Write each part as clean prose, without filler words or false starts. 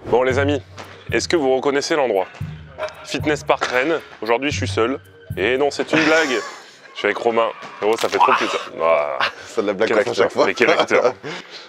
Bon les amis, est-ce que vous reconnaissez l'endroit? Fitness Park Rennes, aujourd'hui je suis seul. Et non, c'est une blague. Je suis avec Romain. Frérot, ça fait trop plaisir. Ah, ça de la blague à chaque fois. Mais quel acteur.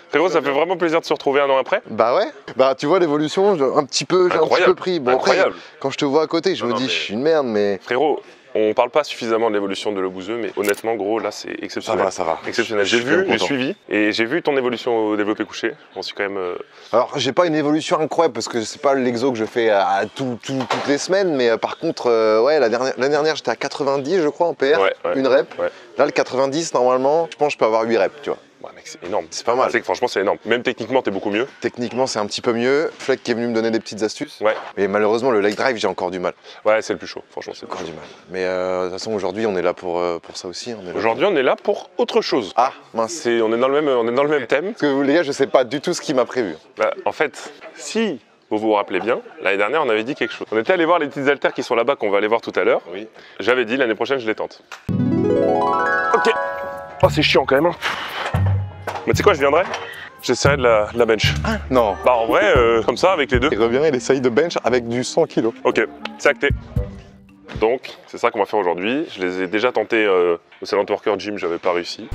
Frérot, ça fait vraiment plaisir de se retrouver un an après. Bah ouais. Bah tu vois l'évolution, j'ai un petit peu pris. Bon incroyable. Après, quand je te vois à côté, je me dis, je suis une merde, mais... Frérot, on parle pas suffisamment de l'évolution de Le Bouzeux, mais honnêtement, gros, là, c'est exceptionnel. Ça va. Exceptionnel. J'ai suivi, et j'ai vu ton évolution au développé couché. On suis quand même... Alors, j'ai pas une évolution incroyable, parce que c'est pas l'exo que je fais toutes les semaines, mais par contre, ouais, l'année dernière, j'étais à 90, je crois, en PR, une rep. Ouais. Là, le 90, normalement, je pense que je peux avoir 8 reps, tu vois. Ouais, mec, c'est énorme. C'est pas mal. Franchement, c'est énorme. Même techniquement, t'es beaucoup mieux. Techniquement, c'est un petit peu mieux. Fleck qui est venu me donner des petites astuces. Ouais. Mais malheureusement, le leg drive, j'ai encore du mal. Ouais, c'est le plus chaud. Franchement, c'est encore du mal. Mais de toute façon, aujourd'hui, on est là pour ça aussi. Aujourd'hui, on est là pour autre chose. Ah, mince. On est dans le même thème. Parce que les gars, je sais pas du tout ce qui m'a prévu. Bah, en fait, si vous vous rappelez bien, l'année dernière, on avait dit quelque chose. On était allé voir les petites haltères qui sont là-bas, qu'on va aller voir tout à l'heure. Oui. J'avais dit, l'année prochaine, je les tente. Ok. Oh, c'est chiant quand même. Mais tu sais quoi, je viendrai. J'essaierai de la bench. Ah, non. Bah en vrai, comme ça, avec les deux. Il revient, il essaye de bench avec du 100 kg. Ok, c'est acté. Donc, c'est ça qu'on va faire aujourd'hui. Je les ai déjà tentés au Silent Worker Gym, j'avais pas réussi.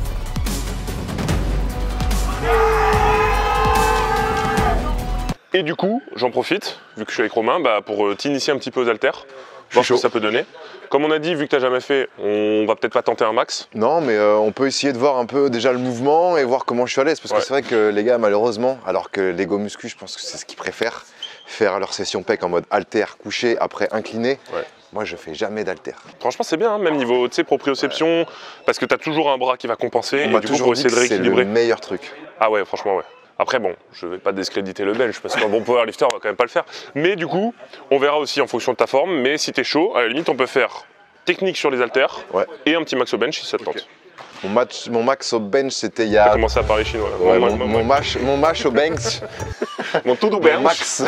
Et du coup, j'en profite, vu que je suis avec Romain, bah, pour t'initier un petit peu aux haltères, voir ce que ça peut donner. Comme on a dit, vu que tu n'as jamais fait, on va peut-être pas tenter un max. Non, mais on peut essayer de voir un peu déjà le mouvement et voir comment je suis à l'aise. Parce que c'est vrai que les gars, malheureusement, alors que les go muscu, je pense que c'est ce qu'ils préfèrent, faire leur session pec en mode haltère, couché, après incliné. Ouais. Moi, je fais jamais d'haltère. Franchement, c'est bien, hein, même niveau proprioception, parce que tu as toujours un bras qui va compenser. Et du coup, pour essayer de rééquilibrer. C'est le meilleur truc. Ah ouais, franchement, ouais. Après, bon, je vais pas discréditer le bench parce qu'un bon powerlifter, on va quand même pas le faire. Mais du coup, on verra aussi en fonction de ta forme. Mais si t'es chaud, à la limite, on peut faire technique sur les haltères et un petit max au bench si ça te tente. Mon max au bench, c'était il y a... Tu as commencé à parler chinois. Ouais, mon max au bench. Mon tout bench. Mon max.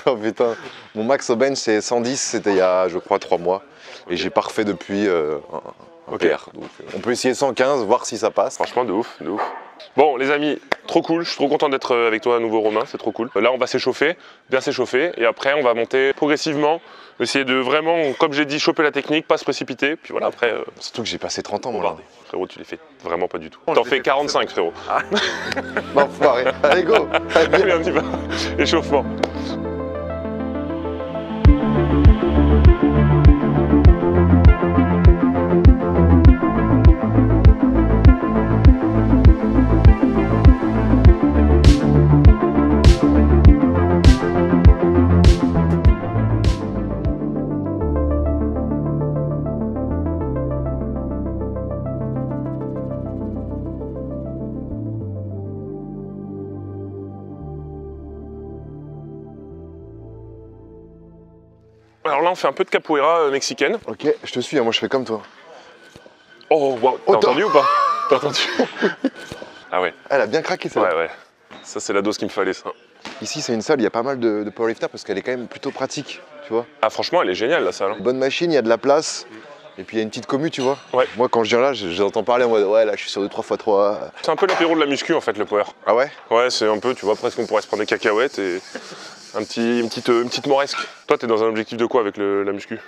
Oh putain. Mon max au bench, c'est 110, c'était il y a, je crois, 3 mois. Et j'ai pas refait depuis un PR. Donc, on peut essayer 115, voir si ça passe. Franchement, de ouf, de ouf. Bon les amis, trop cool, je suis trop content d'être avec toi à nouveau Romain, c'est trop cool. Là on va s'échauffer, bien s'échauffer, et après on va monter progressivement, essayer de vraiment, comme j'ai dit, choper la technique, pas se précipiter, puis voilà après... Surtout que j'ai passé 30 ans moi là. Frérot, tu les fais vraiment pas du tout. T'en fais 45 frérot. Ah. Bon, foiré. Allez go. Allez on y va, échauffement. Alors là, on fait un peu de capoeira mexicaine. Ok, je te suis, moi je fais comme toi. Oh, wow, t'as entendu ou pas? T'as entendu? Ah ouais. Elle a bien craqué ça. Ouais. Ça, c'est la dose qu'il me fallait, ça. Ici, c'est une salle, il y a pas mal de powerlifters parce qu'elle est quand même plutôt pratique, tu vois. Ah, franchement, elle est géniale, la salle. Bonne machine, il y a de la place. Et puis il y a une petite commu, tu vois. Ouais. Moi, quand je viens là, j'entends parler en mode ouais, là, je suis sur du 3x3. C'est un peu l'apéro de la muscu, en fait, le power. Ah ouais? Ouais, c'est un peu, tu vois, presque on pourrait se prendre des cacahuètes et une petite moresque. Toi, t'es dans un objectif de quoi avec la muscu?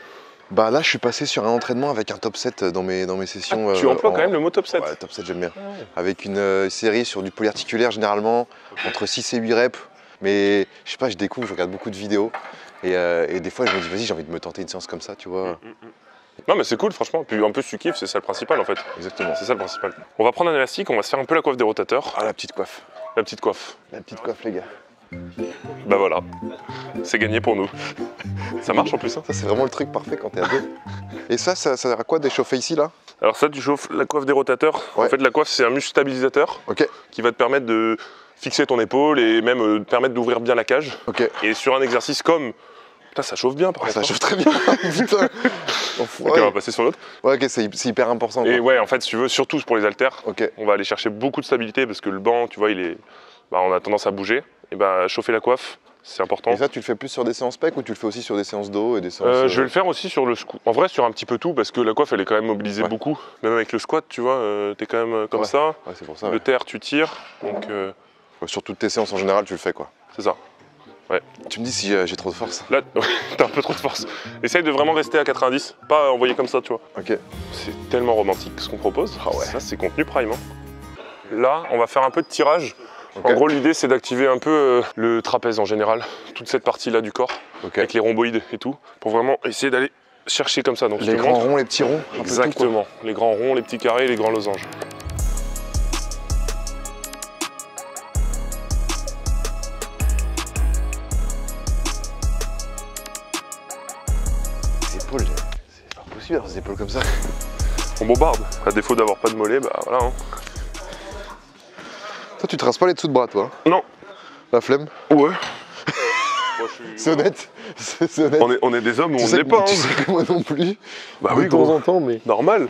Bah là, je suis passé sur un entraînement avec un top 7 dans mes sessions. Tu emploies quand même le mot top 7? Ouais, top 7, j'aime bien. Ah ouais. Avec une série sur du polyarticulaire, généralement, entre 6 et 8 reps. Mais je sais pas, je découvre, je regarde beaucoup de vidéos. Et des fois, je me dis, vas-y, j'ai envie de me tenter une séance comme ça, tu vois. Non mais c'est cool franchement, puis en plus tu kiffes, c'est ça le principal en fait. Exactement. C'est ça le principal. On va prendre un élastique, on va se faire un peu la coiffe des rotateurs. Ah la petite coiffe. La petite coiffe. La petite coiffe les gars. Bah voilà, c'est gagné pour nous. Ça marche en plus hein. Ça c'est vraiment le truc parfait quand t'es à deux. Et ça sert à quoi d'échauffer ici là? Alors ça tu chauffes la coiffe des rotateurs. Ouais. En fait la coiffe c'est un muscle stabilisateur qui va te permettre de fixer ton épaule et même te permettre d'ouvrir bien la cage. Et sur un exercice comme... Putain, ça chauffe bien par contre. Ça chauffe très bien. Putain. Ok, on va passer sur l'autre. Ouais, ok, c'est hyper important. Et ouais, en fait, si tu veux, surtout pour les haltères, okay. On va aller chercher beaucoup de stabilité parce que le banc, tu vois, on a tendance à bouger. Et bah, chauffer la coiffe, c'est important. Et ça, tu le fais plus sur des séances pec ou tu le fais aussi sur des séances dos et des séances... Je vais le faire aussi sur le squat. En vrai, sur un petit peu tout parce que la coiffe, elle est quand même mobilisée beaucoup. Même avec le squat, tu vois, t'es quand même comme ça. Ouais, c'est pour ça. Le terre, tu tires. Donc, sur toutes tes séances en général, tu le fais quoi. C'est ça. Ouais. Tu me dis si j'ai trop de force. Là, t'as un peu trop de force. Essaye de vraiment rester à 90, pas envoyer comme ça, tu vois. Ok. C'est tellement romantique ce qu'on propose. Ah ouais. Ça, c'est contenu prime. Hein. Là, on va faire un peu de tirage. Okay. En gros, l'idée, c'est d'activer un peu le trapèze en général, toute cette partie-là du corps, avec les rhomboïdes et tout, pour vraiment essayer d'aller chercher comme ça. Donc, les grands ronds, les petits ronds. Exactement. Tout, les grands ronds, les petits carrés, les grands losanges. Épaules, c'est pas possible d'avoir des épaules comme ça. On bombarde, à défaut d'avoir pas de mollet, bah voilà. Hein. Toi, tu traces pas les dessous de bras, toi? Non. La flemme? Ouais. C'est honnête. C'est honnête. On est des hommes où on n'est pas. Tu hein. sais que moi non plus. Bah oui, de temps en temps, mais. Normal.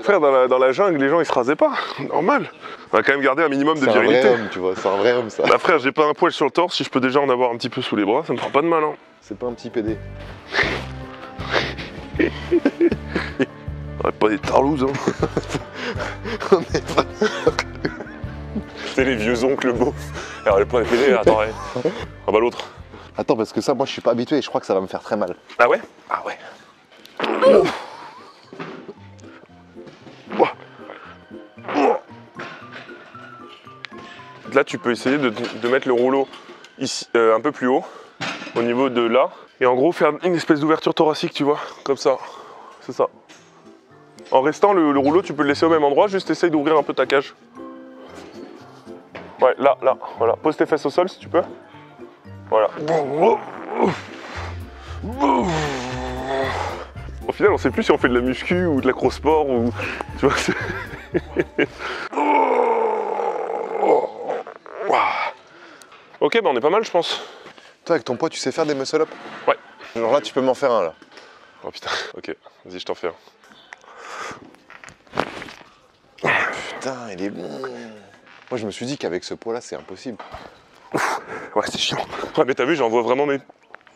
Frère, dans la jungle, les gens ils se rasaient pas. Normal. On va quand même garder un minimum de virilité. C'est un vrai homme, tu vois. C'est un vrai homme, ça. Bah frère, j'ai pas un poil sur le torse. Si je peux déjà en avoir un petit peu sous les bras, ça me fera pas de mal. Hein. C'est pas un petit PD. On aurait pas des tarlouses. Hein. On est pas. C'est les vieux oncles beaux. Alors les points de PD, attends. Ouais. Ah bah l'autre. Attends, parce que ça, moi je suis pas habitué et je crois que ça va me faire très mal. Ah ouais? Ah ouais. Là, tu peux essayer de mettre le rouleau ici, un peu plus haut, au niveau de là. Et en gros, faire une espèce d'ouverture thoracique, tu vois, comme ça. C'est ça. En restant, le rouleau, tu peux le laisser au même endroit, juste essaye d'ouvrir un peu ta cage. Ouais, là, voilà. Pose tes fesses au sol si tu peux. Voilà. Au final, on sait plus si on fait de la muscu ou de l'acrosport ou... Tu vois, c'est... Ok, bah on est pas mal, je pense. Toi, avec ton poids, tu sais faire des muscle-up? Ouais. Genre là, tu peux m'en faire un, là. Oh putain, ok. Vas-y, je t'en fais un. Putain, il est bon. Moi, je me suis dit qu'avec ce poids-là, c'est impossible. Ouais, c'est chiant. Ouais, mais t'as vu, j'envoie vraiment mes...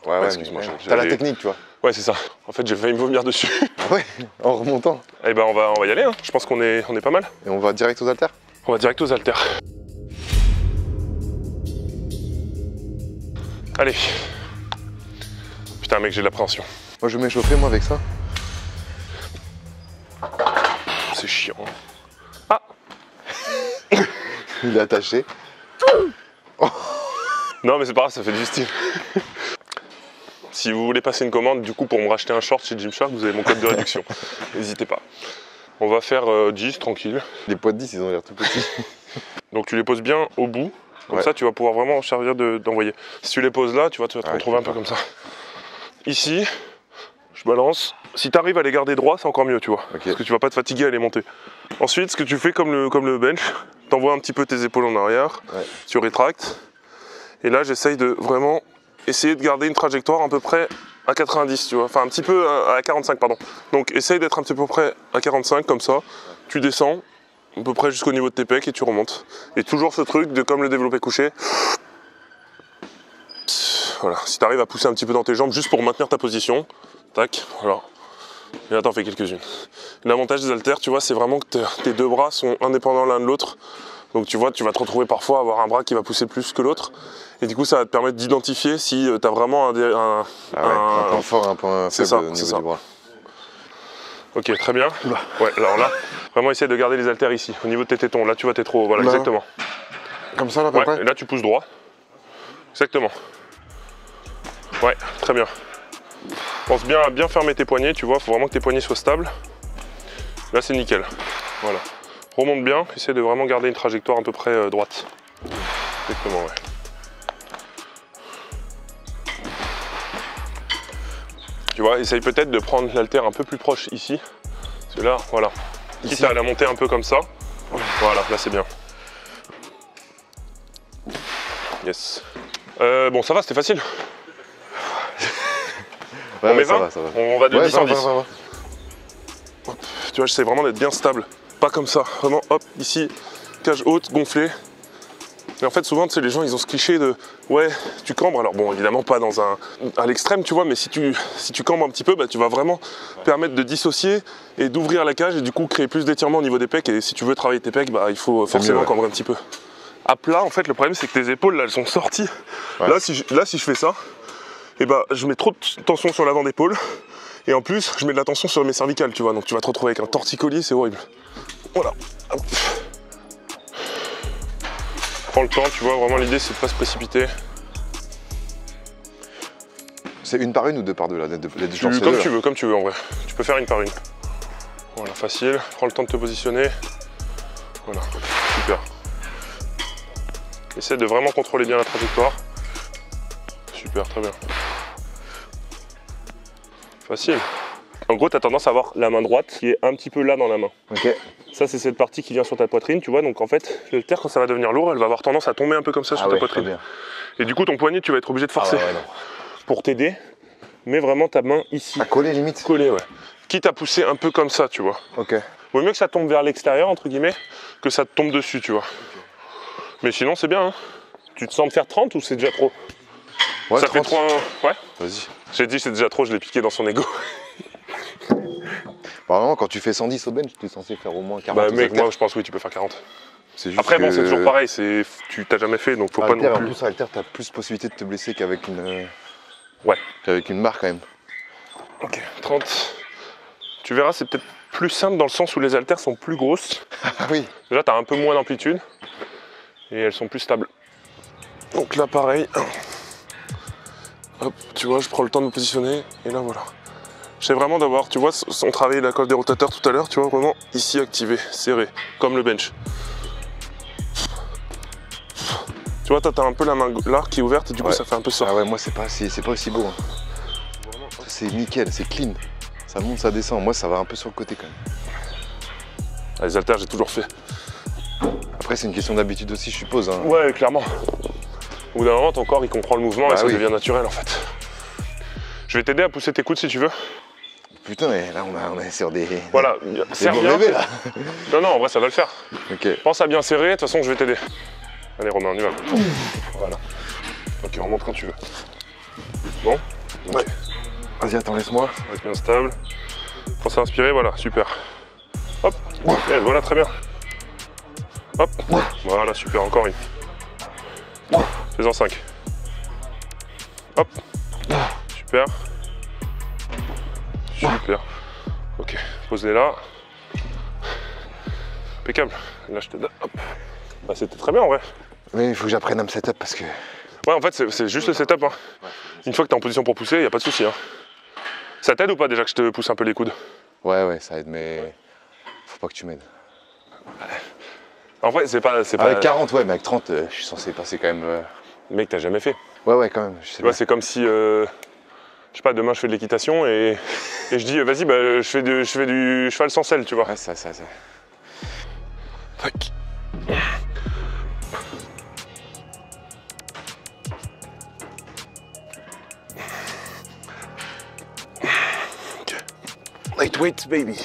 Ouais, excuse-moi. T'as la technique, tu vois. Ouais, c'est ça. En fait, j'ai failli me vomir dessus. Ouais, en remontant. Eh ben, on va y aller, hein. Je pense qu'on est pas mal. Et on va direct aux haltères? On va direct aux haltères. Allez. Putain, mec, j'ai de l'appréhension. Moi, je vais m'échauffer, moi, avec ça. C'est chiant. Ah. Il est attaché. Oh. Non, mais c'est pas grave, ça fait du style. Si vous voulez passer une commande, du coup, pour me racheter un short chez Gymshark, vous avez mon code de réduction. N'hésitez pas. On va faire 10, tranquille. Les poids de 10, ils ont l'air tout petits. Donc tu les poses bien au bout. Comme ça, tu vas pouvoir vraiment servir d'envoyer. Si tu les poses là, tu vas te retrouver un peu comme ça. Ici, je balance. Si tu arrives à les garder droits, c'est encore mieux, tu vois. Parce que tu vas pas te fatiguer à les monter. Ensuite, ce que tu fais comme le bench, t'envoies un petit peu tes épaules en arrière, tu rétractes. Et là, j'essaye de vraiment essayer de garder une trajectoire à peu près à 90, tu vois. Enfin, un petit peu à 45, pardon. Donc, essaye d'être un petit peu près à 45, comme ça. Tu descends à peu près jusqu'au niveau de tes pecs et tu remontes. Et toujours ce truc de comme le développé couché. Voilà, si tu arrives à pousser un petit peu dans tes jambes juste pour maintenir ta position, tac, voilà. Et là, t'en fais quelques-unes. L'avantage des haltères, tu vois, c'est vraiment que tes deux bras sont indépendants l'un de l'autre. Donc tu vois, tu vas te retrouver parfois à avoir un bras qui va pousser plus que l'autre. Et du coup, ça va te permettre d'identifier si tu as vraiment un point fort, un point faible au niveau du bras. Ok, très bien. Ouais, alors là, vraiment essayer de garder les haltères ici, au niveau de tes tétons. Là, tu vois, t'es trop haut. Voilà, exactement. Comme ça, là, à peu près. Et là, tu pousses droit. Exactement. Ouais, très bien. Pense bien à bien fermer tes poignets, tu vois, il faut vraiment que tes poignets soient stables. Là, c'est nickel. Voilà. Remonte bien, essaie de vraiment garder une trajectoire à peu près droite. Exactement, ouais. Tu vois, essaye peut-être de prendre l'haltère un peu plus proche ici. Parce que là, voilà. Quitte à la monter un peu comme ça. Voilà, là c'est bien. Yes. Bon, ça va, c'était facile. Ouais, on met 20 ça va. On va de 10 en 10. Ça va. Hop, tu vois, j'essaie vraiment d'être bien stable. Pas comme ça. Vraiment, hop, ici, cage haute, gonflée. Et en fait, souvent, tu sais, les gens, ils ont ce cliché de ouais, tu cambres. Alors, bon, évidemment, pas à l'extrême, tu vois, mais si tu cambres un petit peu, bah, tu vas vraiment permettre de dissocier et d'ouvrir la cage et du coup créer plus d'étirement au niveau des pecs. Et si tu veux travailler tes pecs, bah, il faut forcément cambrer un petit peu. À plat, en fait, le problème, c'est que tes épaules, là, elles sont sorties. Ouais. Là, si je fais ça, et bah, je mets trop de tension sur l'avant d'épaule. Et en plus, je mets de la tension sur mes cervicales, tu vois. Donc, tu vas te retrouver avec un torticolis, c'est horrible. Voilà. Hop. Prends le temps, tu vois. Vraiment, l'idée, c'est de pas se précipiter. C'est une par une ou deux par deux, là, comme tu veux, en vrai. Tu peux faire une par une. Voilà, facile. Prends le temps de te positionner. Voilà, super. Essaie de vraiment contrôler bien la trajectoire. Super, très bien. Facile. En gros, tu as tendance à avoir la main droite qui est un petit peu là dans la main. Ok. Ça, c'est cette partie qui vient sur ta poitrine, tu vois. Donc en fait, le terre, quand ça va devenir lourd, elle va avoir tendance à tomber un peu comme ça sur ta poitrine. Et du coup, ton poignet, tu vas être obligé de forcer pour t'aider. Mais vraiment ta main ici. À coller limite. Coller, ouais. Quitte à pousser un peu comme ça, tu vois. Ok. Vaut mieux que ça tombe vers l'extérieur, entre guillemets, que ça te tombe dessus, tu vois. Okay. Mais sinon, c'est bien. Hein. Tu te sens de faire 30 ou c'est déjà trop? Ouais, ça 30. fait 3... Ouais. Vas-y. J'ai dit c'est déjà trop, je l'ai piqué dans son ego. Vraiment, quand tu fais 110 au bench, tu es censé faire au moins 40. Bah mec, moi je pense oui, tu peux faire 40. Juste après bon, c'est toujours pareil, tu t'as jamais fait, donc faut pas non plus. En plus, à haltère, t'as plus possibilité de te blesser qu'avec une... Ouais. Qu'avec une barre quand même. Ok, 30. Tu verras, c'est peut-être plus simple dans le sens où les haltères sont plus grosses. Ah oui. Déjà, t'as un peu moins d'amplitude et elles sont plus stables. Donc là, pareil. Hop, tu vois, je prends le temps de me positionner et là, voilà. J'essaie vraiment d'avoir, tu vois, on travaillait la coiffe des rotateurs tout à l'heure, tu vois, vraiment ici activé, serré, comme le bench. Tu vois, t'as un peu la main là qui est ouverte et du coup, ça fait un peu ça. Ah ouais, moi, c'est pas aussi beau. Hein. C'est nickel, c'est clean. Ça monte, ça descend. Moi, ça va un peu sur le côté quand même. Les haltères, j'ai toujours fait. Après, c'est une question d'habitude aussi, je suppose. Hein. Ouais, clairement. Au bout d'un moment, ton corps, il comprend le mouvement et ça devient naturel, en fait. Je vais t'aider à pousser tes coudes si tu veux. Putain, mais là, on est sur des... Voilà, serre bien. Bébés, là. Non, en vrai, ça va le faire. Ok. Pense à bien serrer, de toute façon, je vais t'aider. Allez, Romain, on y va. Voilà. Ok, remonte quand tu veux. Bon. Okay. Ouais. Vas-y, attends, laisse-moi. On va être bien stable. Pense à inspirer, voilà, super. Hop, yes, voilà, très bien. Hop, voilà, super, encore une. Fais-en 5. Hop, super. Super. Ok, pose-les là. Impeccable. Là, je t'aide. Hop. Bah, c'était très bien en vrai. Oui, il faut que j'apprenne à me setup parce que... Ouais, en fait, c'est juste le setup. Hein. Une fois que t'es en position pour pousser, il n'y a pas de souci. Hein. Ça t'aide ou pas déjà que je te pousse un peu les coudes? Ouais, ça aide, mais faut pas que tu m'aides. En vrai, c'est pas... Avec 40, ouais, mais avec 30, je suis censé passer quand même... Mec, t'as jamais fait. Ouais, quand même. Tu vois, c'est comme si... je sais pas, demain je fais de l'équitation et je dis, vas-y, bah, je fais du cheval sans selle, tu vois. Ouais, ça. Tac. Ok. Lightweight, baby.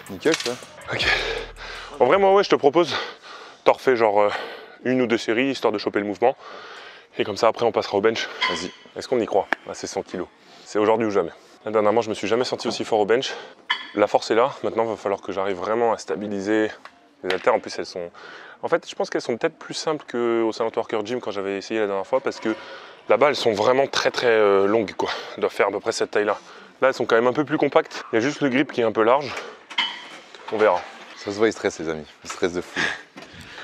Nickel, ça. Ok. En vrai, moi, ouais, je te propose, t'en refais genre une ou deux séries, histoire de choper le mouvement. Et comme ça, après, on passera au bench. Vas-y. Est-ce qu'on y croit? Bah, c'est 100 kg. C'est aujourd'hui ou jamais. Là, dernièrement, je me suis jamais senti aussi fort au bench. La force est là. Maintenant, il va falloir que j'arrive vraiment à stabiliser les haltères. En plus, elles sont... En fait, je pense qu'elles sont peut-être plus simples qu'au Silent Worker Gym quand j'avais essayé la dernière fois parce que là-bas, elles sont vraiment très longues, quoi. Elles doivent faire à peu près cette taille-là. Là, elles sont quand même un peu plus compactes. Il y a juste le grip qui est un peu large. On verra. Ça se voit, il stresse, les amis. Il stresse de fou.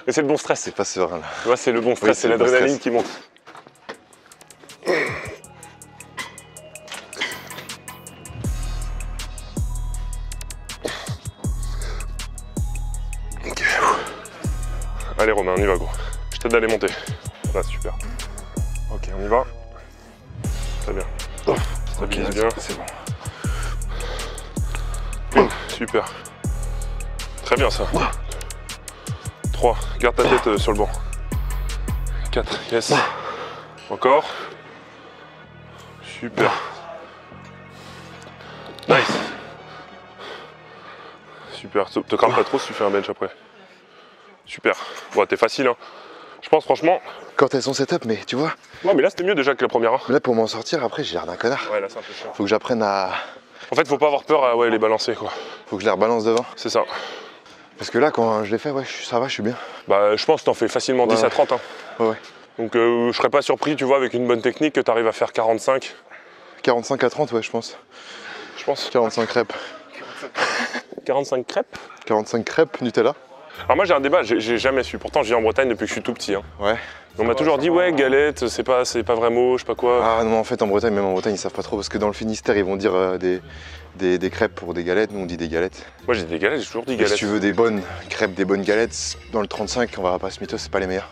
Mais c'est le bon stress. C'est pas serein, là. Tu vois, c'est le bon stress. Oui, c'est l'adrénaline qui monte. Ok. Allez Romain, on y va gros. Je t'aide à aller monter. Là, super. Ok, on y va. Très bien. Stabilise bien. C'est bon. Une, super. Très bien ça. 3, garde ta tête sur le banc. 4, yes. Encore. Super. Nice. Super, te crame pas trop si tu fais un bench après. Super. Bon, t'es facile hein. Je pense franchement... Quand elles sont setup, mais tu vois. Ouais, mais là c'était mieux déjà que la première. Hein. Mais là pour m'en sortir, après j'ai l'air d'un connard. Ouais, là c'est un peu chiant. Faut que j'apprenne à... En fait, faut pas avoir peur à les balancer quoi. Faut que je les rebalance devant. C'est ça. Parce que là, quand je l'ai fait, ouais, ça va, je suis bien. Bah, je pense que t'en fais facilement 10 à 30. Hein. Ouais. Donc je serais pas surpris, tu vois, avec une bonne technique, que tu arrives à faire 45. 45 à 30, ouais, je pense. Je pense. 45 crêpes. 45 crêpes 45 crêpes Nutella. Alors moi j'ai un débat, j'ai jamais su. Pourtant je vis en Bretagne depuis que je suis tout petit. Hein. Ouais. On m'a toujours dit ouais galette, c'est pas vrai mot, je sais pas quoi. Ah non, en fait en Bretagne, même en Bretagne, ils savent pas trop parce que dans le Finistère, ils vont dire des crêpes pour des galettes. Nous on dit des galettes. Moi j'ai dit des galettes, j'ai toujours dit Et galettes. si tu veux des bonnes crêpes, des bonnes galettes, dans le 35, on va pas se mytho, c'est pas les meilleurs.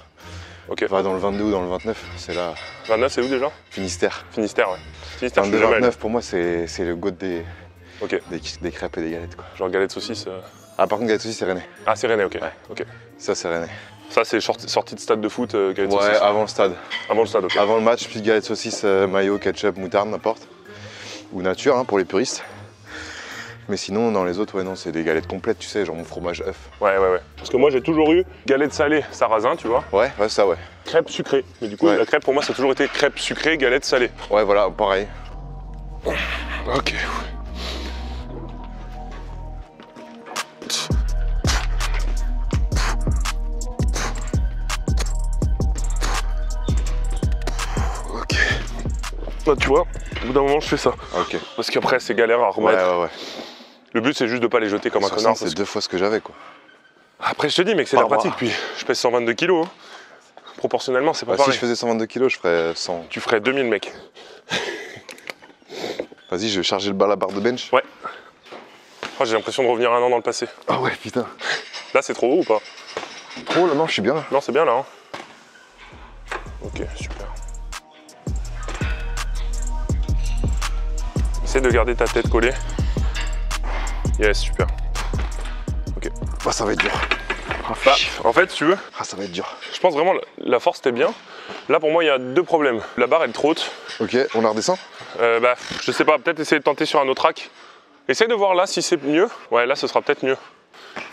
Ok. Va dans le 22 ou dans le 29, c'est là. 29 c'est où déjà? Finistère. Finistère, ouais. Finistère, 22, 29 pour moi c'est le goût des crêpes et des galettes quoi. Genre galette saucisse. Ah par contre galette saucisse c'est Rennais. Ah c'est Rennais, ok. Ouais. Ok. Ça c'est Rennais. Ça c'est sorti de stade de foot, galette Ouais, saucisse. avant le stade. Avant le stade, ok. Avant le match, petite galette saucisse, mayo, ketchup, moutarde, n'importe. Ou nature hein, pour les puristes. Mais sinon dans les autres, ouais non, c'est des galettes complètes, tu sais, genre mon fromage œuf. Ouais. Parce que moi j'ai toujours eu galette salée, sarrasin, tu vois. Ouais, ça ouais. Crêpe sucrée. Mais du coup Ouais. la crêpe pour moi ça a toujours été crêpe sucrée, galette salée. Ouais voilà, pareil. Ok. Ok. Là tu vois, au bout d'un moment je fais ça. Ok. Parce qu'après c'est galère à remettre. Ouais. Le but c'est juste de pas les jeter comme un 60, connard. c'est 2 fois ce que j'avais quoi. Après je te dis mec, c'est Par la pratique. Puis je pèse 122 kilos. Hein. Proportionnellement c'est pas Bah, pareil. si je faisais 122 kg, je ferais 100. Tu ferais 2000 mec. Vas-y, je vais charger la barre de bench. Ouais. Oh, j'ai l'impression de revenir un an dans le passé. Ah ouais, putain. Là c'est trop haut ou pas? Trop là, non, je suis bien là. Non c'est bien là. Hein. Ok, super. Essaie de garder ta tête collée. Yes, super. Ok. Bah, ça va être dur. Bah, en fait, si tu veux, Ah, ça va être dur. je pense vraiment la force c'était bien. Là pour moi il y a 2 problèmes. La barre elle est trop haute. Ok, on la redescend. Bah, je sais pas, peut-être essayer de tenter sur un autre rack. Essaye de voir là si c'est mieux. Ouais, là ce sera peut-être mieux.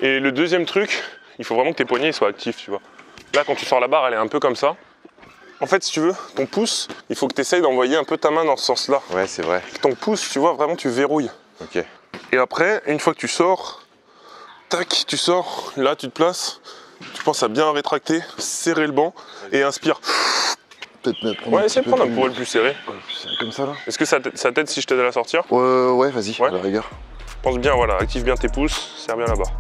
Et le deuxième truc, il faut vraiment que tes poignets soient actifs, tu vois. Là quand tu sors la barre elle est un peu comme ça. En fait si tu veux, ton pouce, il faut que tu essayes d'envoyer un peu ta main dans ce sens-là. Ouais, c'est vrai. Ton pouce, tu vois, vraiment tu verrouilles. Ok. Et après, une fois que tu sors, tac, tu sors, là tu te places, tu penses à bien rétracter, serrer le banc et inspire. Peut-être me prendre Ouais, essaye de prendre un poil plus serré. comme ça là. Est-ce que ça t'aide si je t'aide à la sortir? Ouais, vas-y, Ouais. à la rigueur. Pense bien, voilà, active bien tes pouces, serre bien la barre.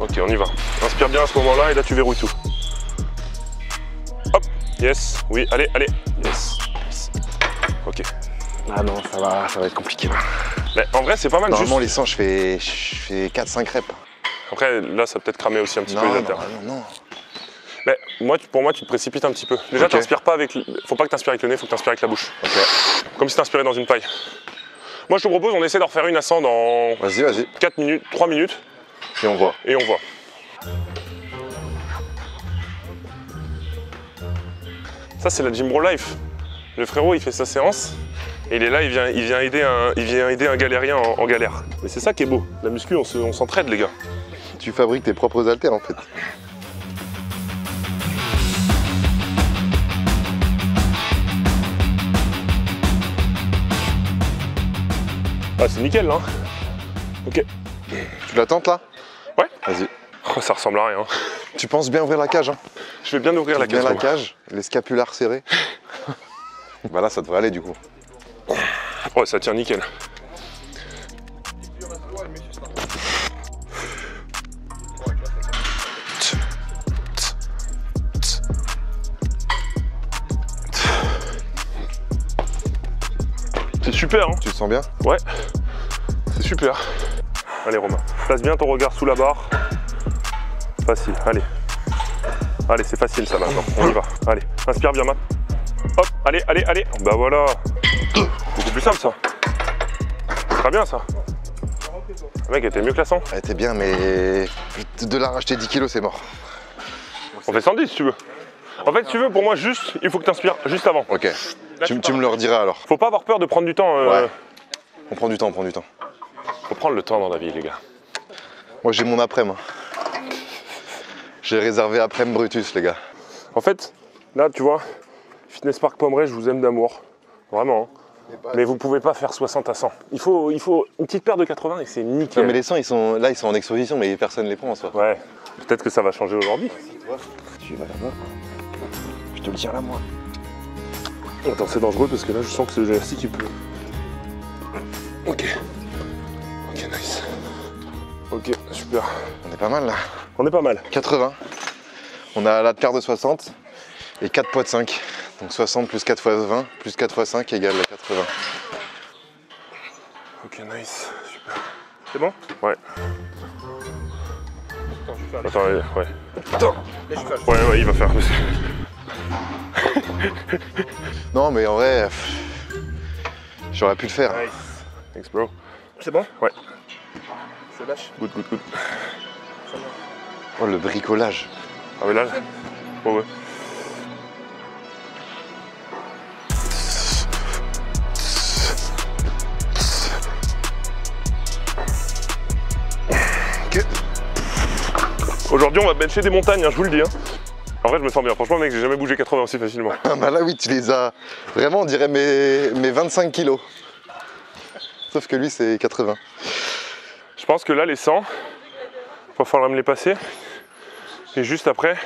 Ok, on y va. Inspire bien à ce moment-là et là tu verrouilles tout. Hop, yes, oui, allez, yes. Ok. Ah non, ça va être compliqué là. Mais en vrai, c'est pas mal Normalement, juste. les 100, je fais 4-5 crêpes. Après, là, ça peut être cramé aussi un petit peu les haltères. Non. Mais pour moi, tu te précipites un petit peu. Déjà, Ok. t'inspires pas avec. Faut pas que t'inspires avec le nez, faut que t'inspires avec la bouche. Ok. Comme si t'inspirais dans une paille. Moi, je te propose, on essaie d'en refaire une à 100 dans Vas-y. 4 minutes, 3 minutes, Et on voit. et on voit. Ça, c'est la Gym Bro Life. Le frérot, il fait sa séance, et il est là, il vient aider un galérien en galère. Et c'est ça qui est beau. La muscu, on s'entraide, les gars. Tu fabriques tes propres haltères en fait. Ah, c'est nickel, là. Ok. Tu la tentes là? Ouais. Vas-y. Oh, ça ressemble à rien. Tu penses bien ouvrir la cage hein? Je vais bien ouvrir la Bien cage. la cage, les scapulaires serrés. Bah là, ça devrait aller du coup. Ouais, ça tient nickel. C'est super, hein? Tu te sens bien? Ouais, c'est super. Allez Romain, place bien ton regard sous la barre. Facile, allez. Allez, c'est facile ça maintenant, on y va. Allez, inspire bien Matt. Hop, allez. Bah voilà. Beaucoup plus simple ça. Très bien ça. Le mec était mieux que la 100. Elle était bien, mais de la racheter 10 kilos, c'est mort. On fait 110 si tu veux. En fait, si tu veux, pour moi, juste, il faut que tu inspires juste avant. Ok. Tu me le rediras alors. Faut pas avoir peur de prendre du temps. Ouais. On prend du temps, Faut prendre le temps dans la vie, les gars. Moi, j'ai mon après-midi. J'ai réservé après-midi Brutus, les gars. En fait, là, tu vois, Fitness Park Pommeraye, je vous aime d'amour. Vraiment. Hein. Mais vous pouvez pas faire 60 à 100. Il faut une petite paire de 80 et c'est nickel. Non mais les 100 ils sont en exposition mais personne les prend en soi. Ouais, peut-être que ça va changer aujourd'hui. Tu vas là-bas. Je te le tiens là moi. Attends, c'est dangereux parce que là je sens que c'est le élastique qui peut. Ok. Ok, nice. Ok, super. On est pas mal là. On est pas mal. 80. On a la paire de 60 et 4 poids de 5. Donc 60 plus 4 fois 20 plus 4 fois 5 égale 80. Ok, nice. Super. C'est bon? Ouais. Attends, ouais. Attends. Ouais, il va faire. Non mais en vrai, j'aurais pu le faire. Nice. Thanks bro. C'est bon? Ouais. C'est lâche. Good. Oh le bricolage. Ah mais là. Oh ouais. Ok. Aujourd'hui on va bencher des montagnes, hein, je vous le dis. Hein. En vrai je me sens bien, franchement mec j'ai jamais bougé 80 aussi facilement. Ah bah là oui tu les as, vraiment on dirait mes 25 kilos. Sauf que lui c'est 80. Je pense que là les 100, va falloir me les passer. Et juste après...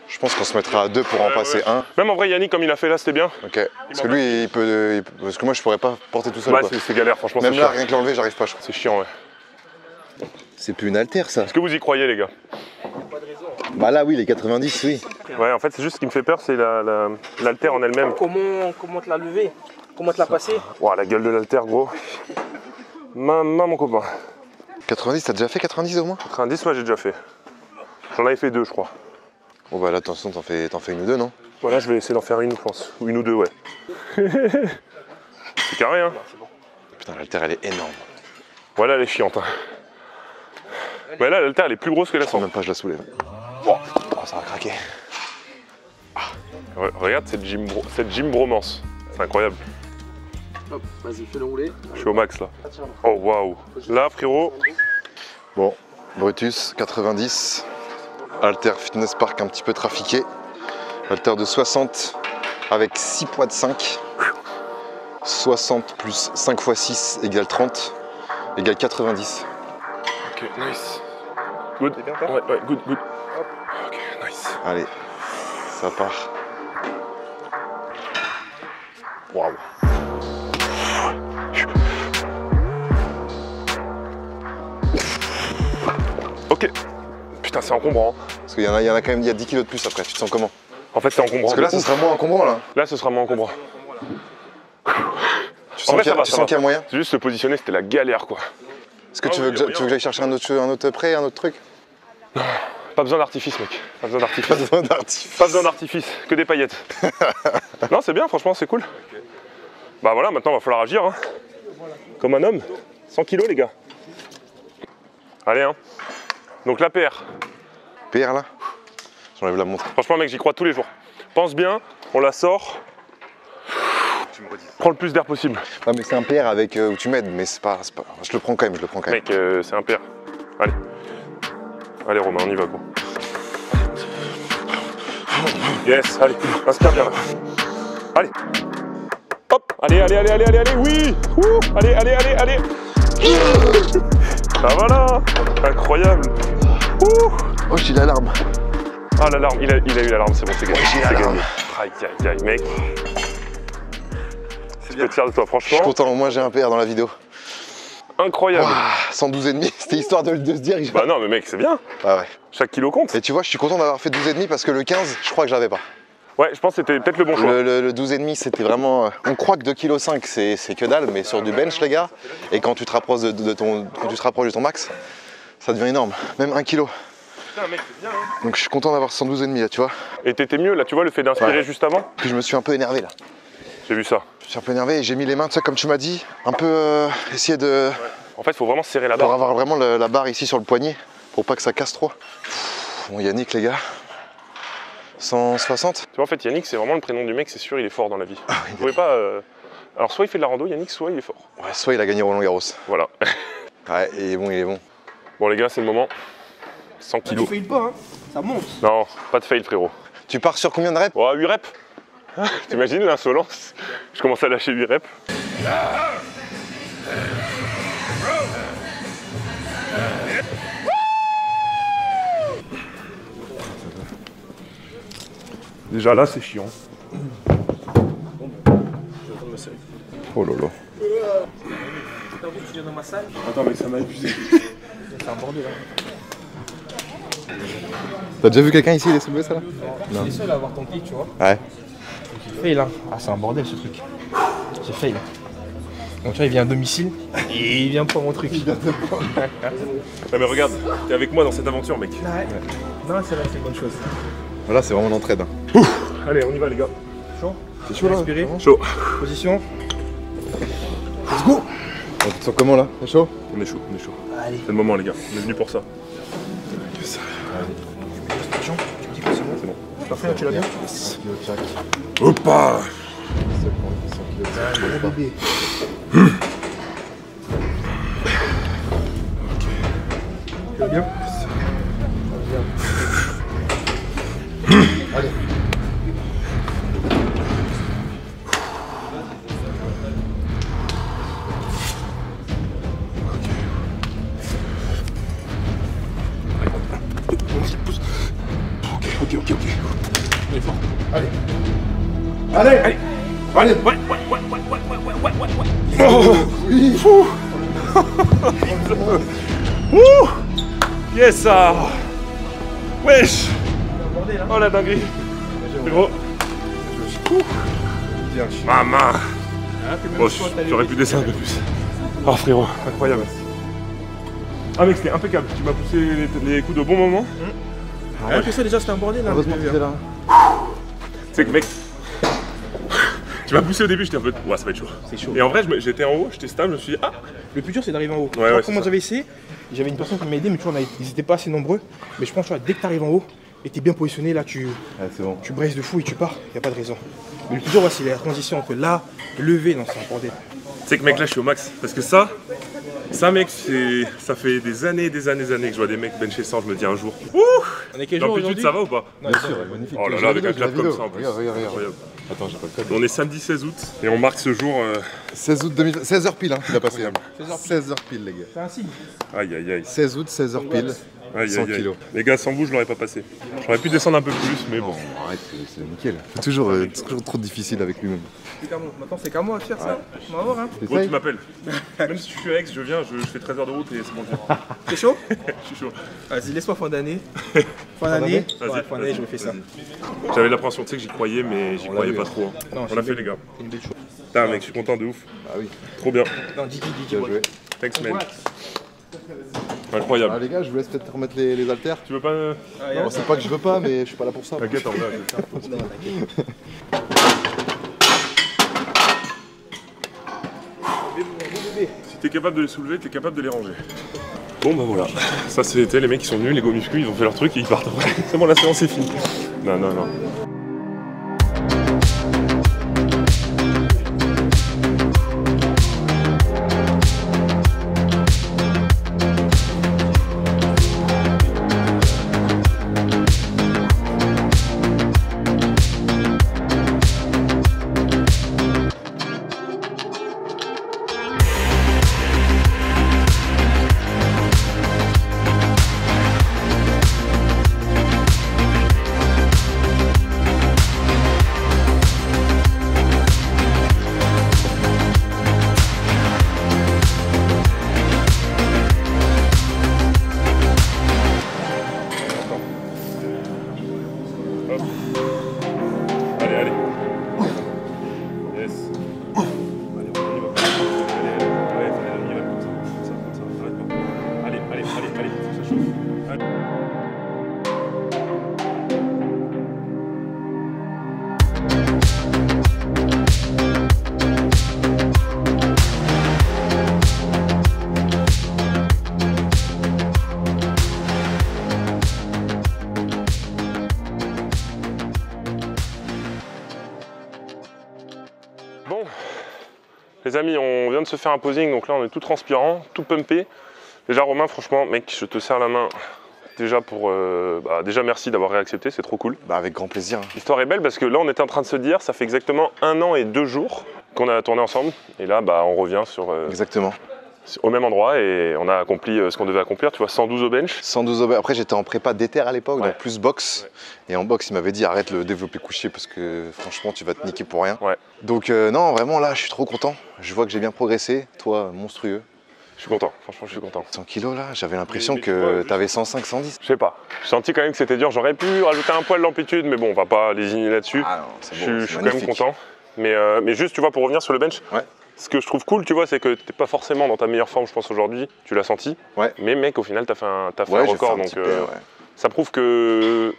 Je pense qu'on se mettra à 2 pour en passer un. Même en vrai Yannick comme il a fait là c'était bien. Ok. Parce que lui il peut, parce que moi je pourrais pas porter tout seul. Ouais quoi. c'est galère franchement. Même là rien que l'enlever j'arrive pas je crois. C'est chiant ouais. C'est plus une haltère ça. Est-ce que vous y croyez les gars? Bah là oui les 90 oui. Ouais en fait c'est juste ce qui me fait peur c'est l'haltère en elle-même. Comment te la lever? Comment te la passer? Ouah la gueule de l'haltère gros. Mon copain. 90 t'as déjà fait 90 au moins? 90 ouais j'ai déjà fait. J'en avais fait 2 je crois. Bon bah là attention t'en fais une ou deux non? Voilà je vais essayer d'en faire une je pense. Ou une ou deux ouais. C'est carré hein. Putain l'haltère elle est énorme. Voilà elle est chiante hein. Mais là l'haltère elle est plus grosse que la Je crois 100. même pas je la soulève. Oh, ça va craquer. Regarde cette gym bromance. C'est incroyable. Hop, vas-y, fais-le rouler. Je suis au max là. Oh waouh. Là frérot. Bon, Brutus 90. Halter Fitness Park un petit peu trafiqué. Halter de 60 avec 6 poids de 5. 60 plus 5 x 6 égale 30 égale 90. Ok nice. Good. C'est bien ça? Ouais good. Hop. Ok nice. Allez, ça part. Waouh. Ok. Putain c'est encombrant. Parce qu'il y en a quand même, il y a 10 kilos de plus après, tu te sens comment? En fait c'est encombrant. Parce que là ce sera moins encombrant là. Là ce sera moins encombrant. Tu sens qu'il y a moyen? C'est juste se positionner c'était la galère quoi. Est-ce que tu veux que j'aille chercher un autre prêt, un autre truc? Pas besoin d'artifice mec. Pas besoin d'artifice. Pas besoin d'artifice. Pas besoin d'artifice, que des paillettes. Non c'est bien franchement c'est cool. Bah voilà maintenant il va falloir agir hein. Comme un homme. 100 kilos les gars. Allez hein. Donc la PR. PR là? J'enlève la montre. Franchement mec j'y crois tous les jours. Pense bien, on la sort. Prends le plus d'air possible. Ouais mais c'est un PR avec où tu m'aides, mais c'est pas. Je le prends quand même, Mec c'est un PR. Allez. Allez Romain on y va gros. Yes, allez, inspire bien. Allez. Hop, allez, oui. Ouh, allez. Ah voilà, incroyable. Ouh. Oh j'ai l'alarme. Ah l'alarme, il a eu l'alarme, c'est bon, c'est gagné. J'ai l'alarme. Aïe, mec. Je peux être fier de toi, Je franchement. suis content, au moins j'ai un PR dans la vidéo. Incroyable. Wow, 112,5, c'était histoire de se dire. Bah non mais mec, c'est bien. Ah ouais. Chaque kilo compte. Et tu vois, je suis content d'avoir fait 12,5 parce que le 15, je crois que je l'avais pas. Ouais, je pense que c'était peut-être le bon choix. Le 12,5 c'était vraiment. On croit que 2,5 kg c'est que dalle, mais sur du bench les gars, et quand tu te rapproches de ton max, ça devient énorme. Même 1 kg. Putain mec, c'est bien hein. Donc je suis content d'avoir 112,5 là, tu vois. Et t'étais mieux là, tu vois le fait d'inspirer juste avant. Puis je me suis un peu énervé là. J'ai vu ça. Je suis un peu énervé et j'ai mis les mains, tu sais, comme tu m'as dit, un peu essayer de. Ouais. En fait, il faut vraiment serrer la Pour barre. avoir vraiment la barre ici sur le poignet, pour pas que ça casse trop. Bon Yannick les gars. 160. Tu vois en fait Yannick c'est vraiment le prénom du mec, c'est sûr il est fort dans la vie. Vous pouvez pas... Alors soit il fait de la rando Yannick, soit il est fort. Ouais, soit il a gagné Roland Garros. Voilà. Ouais, il est bon. Bon les gars c'est le moment. 100 kilos. Tu failles pas hein, ça monte. Non, pas de fail frérot. Tu pars sur combien de reps? Oh 8 reps. T'imagines l'insolence? Je commence à lâcher 8 reps. Déjà là, c'est chiant. Oh là là. T'as envie que tu viennes dans ma salle? Attends, mais ça m'a épuisé. C'est un bordel là. T'as déjà vu quelqu'un ici les soulever ça là? Je suis seul à avoir ton clic, tu vois. Ouais. J'ai fail là. Ah, c'est un bordel ce truc. J'ai fail. Donc tu vois, il vient à domicile et il vient pour mon truc. Non mais regarde, t'es avec moi dans cette aventure, mec. Ouais. Non, c'est là, c'est une bonne chose. Voilà, c'est vraiment l'entraide. Allez, on y va, les gars. Chaud? C'est chaud là? Respirer. Chaud. Position. Let's go! Tu te sens comment là? C'est chaud? On est chaud, on est chaud. Allez. C'est le moment, les gars. On est venu pour ça. Attention, tu me dis que c'est bon. C'est bon. Parfait, tu l'as bien? 100 kg de chaque. Hoppa! 100 kg de chaque. Bébé. Tu vas bien? Allez. Ok. On est fort. Allez. Allez. Allez. Allez. Ouais. Oh, oui. Ouh. Yes, ça. Wesh. Bordel, hein? Oh la dinguerie. C'est gros. Bien. Maman. Ah, que même Oh, toi, t'as j'aurais levé. pu descendre un peu plus. Oh frérot, incroyable. Ah mec, c'était impeccable. Tu m'as poussé les coups de bon moment. Rien que ça, déjà, c'était un bordel là. Heureusement que t'es là. Tu sais que mec, tu m'as poussé au début, j'étais un peu. Ouais, ça va être chaud. C'est chaud. Et en vrai, j'étais en haut, j'étais stable, je me suis dit, ah. Le plus dur, c'est d'arriver en haut. Ouais, Moi, c'est comment ça. j'avais essayé, j'avais une personne qui m'a aidé, mais tu vois, ils n'étaient pas assez nombreux. Mais je pense que dès que tu arrives en haut et tu es bien positionné, là, tu C'est bon. braises de fou et tu pars. Il n'y a pas de raison. Mais le plus dur, ouais, c'est la transition entre là, lever, non, c'est un bordel. Tu sais que mec, là, je suis au max. Parce que ça mec, ça fait des années que je vois des mecs bencher 100, je me dis un jour. Ouh. On est quel jour L'amplitude, aujourd'hui? ça va ou pas? Non, Bien sûr, magnifique. Oh là J'ai là, la avec un vidéo, clap j'ai la comme ça en vidéo. plus. Regarde. Incroyable. Attends, j'ai pas le code. On est samedi 16 août et on marque ce jour. 16 août 2020, 16h pile, hein, il a passé. 16h 16h pile, les gars. C'est un signe. Aïe. 16 août, 16h pile. 100 kilos. Les gars, sans vous, je l'aurais pas passé. J'aurais pu descendre un peu plus, mais bon. Bon, arrête, c'est nickel. C'est toujours trop difficile avec lui-même. Maintenant, c'est qu'à moi de faire ça. On va voir, hein. Gros, tu m'appelles. Même si je suis ex, je viens, je fais 13 heures de route et c'est bon. T'es chaud? Je suis chaud. Vas-y, laisse-moi fin d'année. Fin d'année? Vas-y, Ouais, fin d'année, je me fais ça. J'avais l'appréhension, tu sais que j'y croyais, mais j'y croyais pas trop. hein. Non, On l'a fait, les gars. C'est une belle chose. Putain, mec, je suis content de ouf. Ah oui, Trop bien. Non, dis bien joué. Thanks, man. Incroyable. Ah, les gars, je vous laisse peut-être remettre les haltères. Tu veux pas. Non, c'est pas que je veux pas, mais je suis pas là pour ça. T'inquiète, en vrai, je vais le faire. Si t'es capable de les soulever, t'es capable de les ranger. Bon bah voilà, ça c'était les mecs qui sont venus, les go muscu, ils ont fait leur truc et ils partent après. C'est bon, la séance est finie. Non. Allez. Yes. Allez, on y va. Allez, on y va comme ça. Arrête pas. Allez, faut que ça chauffe. Allez. Bon, les amis, on vient de se faire un posing, donc là on est tout transpirant, tout pumpé. Déjà Romain, franchement, mec, je te serre la main déjà pour... déjà merci d'avoir réaccepté, c'est trop cool. Bah, avec grand plaisir. L'histoire est belle parce que là on était en train de se dire, ça fait exactement 1 an et 2 jours qu'on a tourné ensemble. Et là, bah, on revient Exactement. Au même endroit et on a accompli ce qu'on devait accomplir, tu vois, 112 au bench. 112 au bench. Après, j'étais en prépa d'éther à l'époque, Ouais. donc plus boxe. Ouais. Et en boxe, il m'avait dit arrête le développé couché parce que franchement, tu vas te niquer pour rien. Ouais. Donc, non, vraiment, là, je suis trop content. Je vois que j'ai bien progressé. Toi, monstrueux. Je suis content, franchement, je suis content. 100 kilos là, j'avais l'impression que t'avais 105, 110. Je sais pas, j'ai senti quand même que c'était dur. J'aurais pu rajouter un poil d'amplitude, mais bon, on va pas lésigner là-dessus. Ah non, c'est beau, Je suis quand même content. Mais juste, tu vois, pour revenir sur le bench, ouais. Ce que je trouve cool, tu vois, c'est que t'es pas forcément dans ta meilleure forme, je pense, aujourd'hui. Tu l'as senti. Ouais. Mais mec, au final, t'as fait un ouais, record. Donc, ça prouve que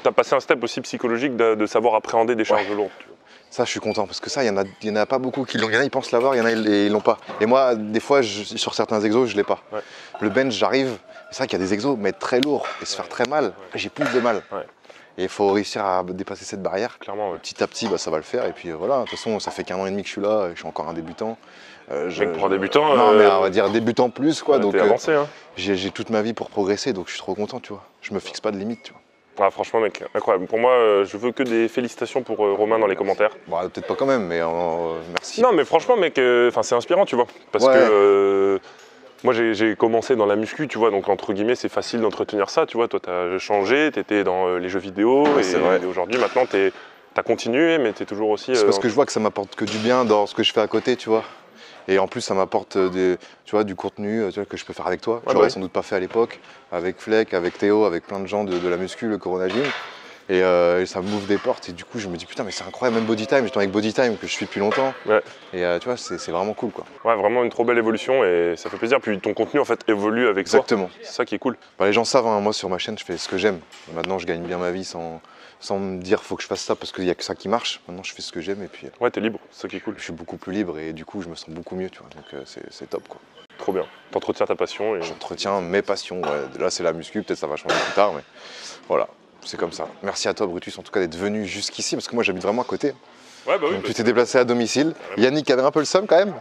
t'as passé un step aussi psychologique de savoir appréhender des charges lourdes. Tu vois. Ça, je suis content parce que ça, il y en a pas beaucoup qui l'ont. Il y en a, ils pensent l'avoir, il y en a, ils l'ont pas. Et moi, des fois, sur certains exos, je l'ai pas. Ouais. Le bench, j'arrive. C'est vrai qu'il y a des exos, mais très lourds et se faire très mal. J'ai plus de mal. Ouais. Et il faut réussir à dépasser cette barrière. Clairement, ouais. Petit à petit, bah, ça va le faire. Et puis voilà, de toute façon, ça fait qu'1 an et demi que je suis là. Je suis encore un débutant. Pour un débutant. Non, mais on va dire débutant plus, quoi. Donc, avancé, hein. J'ai toute ma vie pour progresser, donc je suis trop content, tu vois. Je me fixe pas de limite, tu vois. Ah, franchement, mec, incroyable. Pour moi, je veux que des félicitations pour Romain dans les commentaires. Bon, peut-être pas quand même, mais merci. Non, mais franchement, mec, c'est inspirant, tu vois. Parce que moi, j'ai commencé dans la muscu, tu vois, donc entre guillemets, c'est facile d'entretenir ça, tu vois. Toi, t'as changé, t'étais dans les jeux vidéo, et aujourd'hui, maintenant, t'as continué, mais t'es toujours aussi. C'est parce que je vois que ça m'apporte que du bien dans ce que je fais à côté, tu vois. Et en plus, ça m'apporte du contenu que je peux faire avec toi. Ouais, j'aurais sans doute pas fait à l'époque, avec Fleck, avec Théo, avec plein de gens de la muscu, le Corona Gym. Et ça m'ouvre des portes. Et du coup, je me dis, putain, mais c'est incroyable, même Bodytime. J'étais avec Bodytime, que je suis depuis longtemps. Ouais. Et tu vois, c'est vraiment cool, quoi. Ouais, vraiment une trop belle évolution et ça fait plaisir. Puis ton contenu, en fait, évolue avec toi. Exactement. C'est ça qui est cool. Bah, les gens savent, hein, moi, sur ma chaîne, je fais ce que j'aime. Maintenant, je gagne bien ma vie sans me dire faut que je fasse ça parce qu'il n'y a que ça qui marche. Maintenant, je fais ce que j'aime et puis. Ouais, t'es libre, c'est ça qui est cool. Je suis beaucoup plus libre et du coup, je me sens beaucoup mieux, tu vois. Donc, c'est top, quoi. Trop bien. T'entretiens ta passion. J'entretiens mes passions. Ouais. Là, c'est la muscu, peut-être ça va changer plus tard, mais voilà, c'est comme ça. Merci à toi, Brutus, en tout cas, d'être venu jusqu'ici parce que moi, j'habite vraiment à côté. Ouais, bah oui. Donc, tu t'es déplacé à domicile. Yannick avait un peu le seum quand même.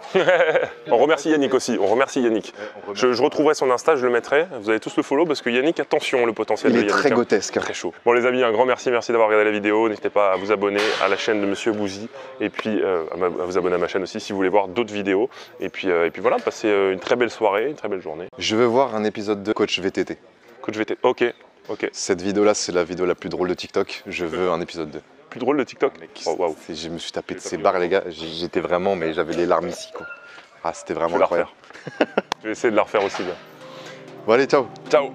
On remercie Yannick aussi. On remercie Yannick. Je retrouverai son Insta, je le mettrai. Vous allez tous le follow parce que Yannick, attention, le potentiel de Yannick. Il est très grotesque. Très chaud. Bon, les amis, un grand merci d'avoir regardé la vidéo. N'hésitez pas à vous abonner à la chaîne de Monsieur Bouzy et puis à vous abonner à ma chaîne aussi si vous voulez voir d'autres vidéos. Et puis voilà, passez une très belle soirée, une très belle journée. Je veux voir un épisode de Coach VTT. Coach VTT, ok. Cette vidéo-là, c'est la vidéo la plus drôle de TikTok. Je veux un épisode 2. Plus drôle de TikTok. Oh, wow. Je me suis tapé de ces barres, les gars. J'étais vraiment, mais j'avais les larmes ici, quoi. Ah, c'était vraiment incroyable. Je vais essayer de la refaire aussi bien. Bon, allez, ciao. Ciao.